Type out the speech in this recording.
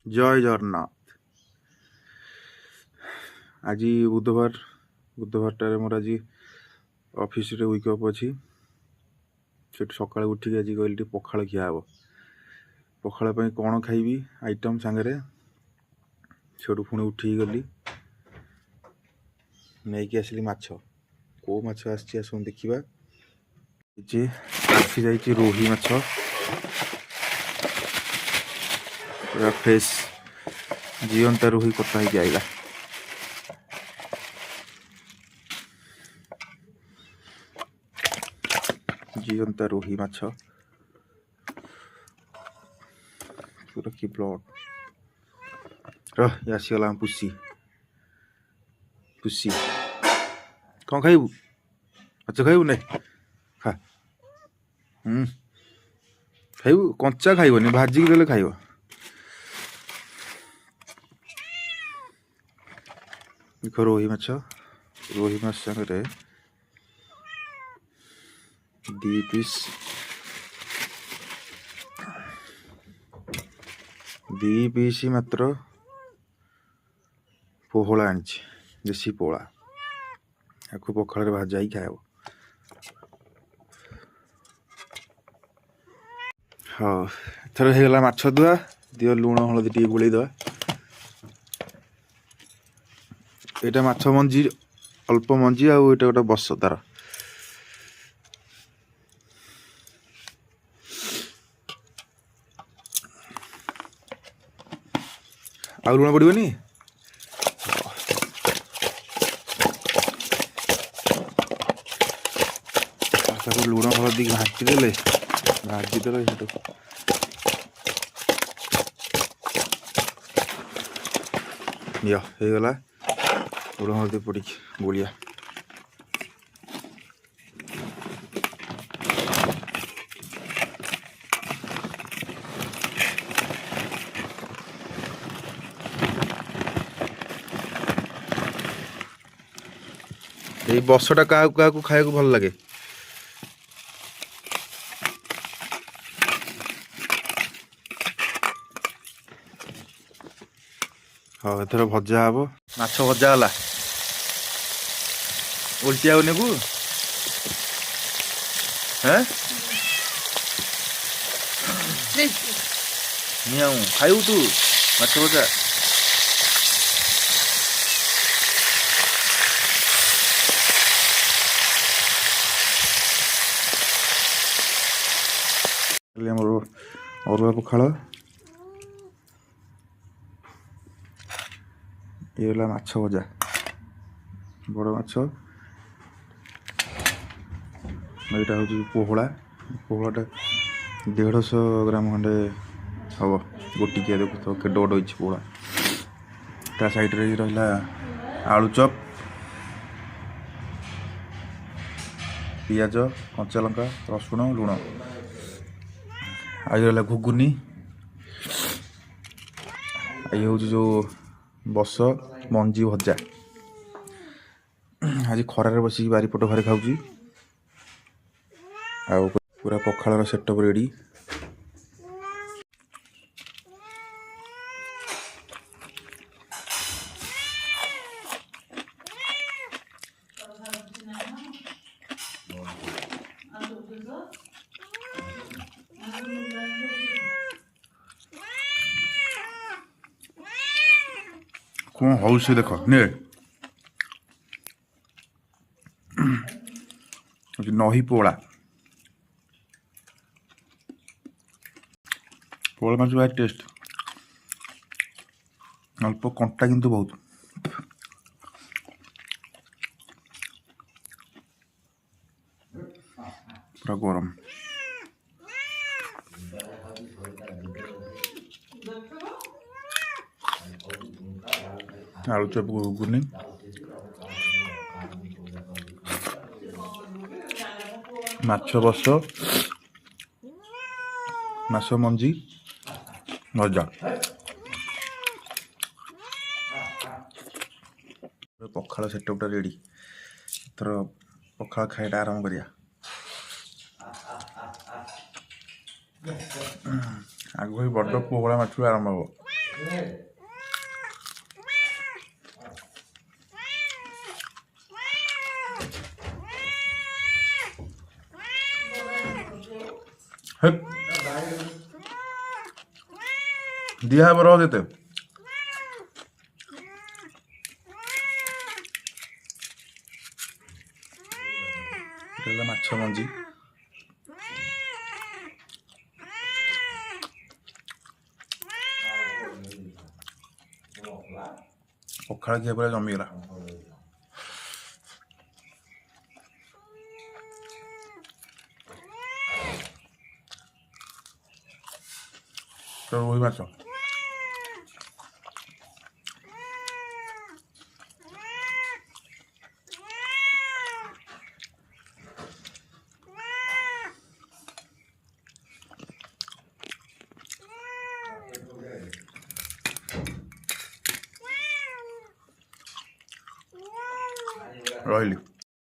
जय जगन्नाथ। आज बुधवार मोर आज ऑफिस रे वीक अफ अच्छी से सका उठिक आज कहली पखाड़ खिया हे पखाड़ कौन खाइबी आइटम सांगे से पुणी उठिक गली नहीं आसली माछ कौ माछ आस देखा आसी जा रोही माछ पूरा फ्रेश जीवंता रोही कटा ही आईला जीवंता रोही माछ पूरा कि ब्लड रसीगला पुषी पुषी कौन खाइबू माछ खाइबू ना खा खाइबू कंचा खाइबनी भाजिक देले खाइब देख रोही माछ सागर दी पीस मात्र पोहला आनी देसी पोहला या पखाड़ भाजा ही खाए हाँ एथर होगला माछ धुआ दियो लुण हलदी टे गोल दवा यहाँ माछ मंजी अल्प मंजी आउ ये गोटे बस तार आ लुण पड़ोनी लुण हलदी घाटीदे भाजीदेल होगला लुण हलदी पड़ी गोलिया ये बसटा क्या खाया भल लगे हाँ एथर भजा हम माछ भजा है उल्टी आने को खाइबू तू माछ भजा अरुआ पखाड़ ये गला माछ भजा बड़ माछ यहाँ हूँ पोहलाटा 150 ग्राम खंडे हम गोटिकिया देखु तो के डोड होती पोहला ता साइड रे रहा आलू चप पियाज कंचा लंका रसुण लुण आई रहा घुगुनी ये हूँ जो बस मंजी भजा आज खरार बसिक बारीपट घरे खाऊँ आ पूरा पखाड़ सेटअप रेडी कौन हौ से देख ने नही पोला पोला माछ भाई टेस्ट अल्प कंटा किंतु बहुत पूरा गरम आलू चप घुगुनी माछ बस माछ मंजी भजा पखाड़ सेटअपटा रेडी तर पखाड़ खाइटा आरंभ करिया आग बड़ पोहला माछ आरंभ हम दिया रह देते माछ मंजी पखाड़ खिया पूरा जमीगला तो रोही माछ ରହିଲି।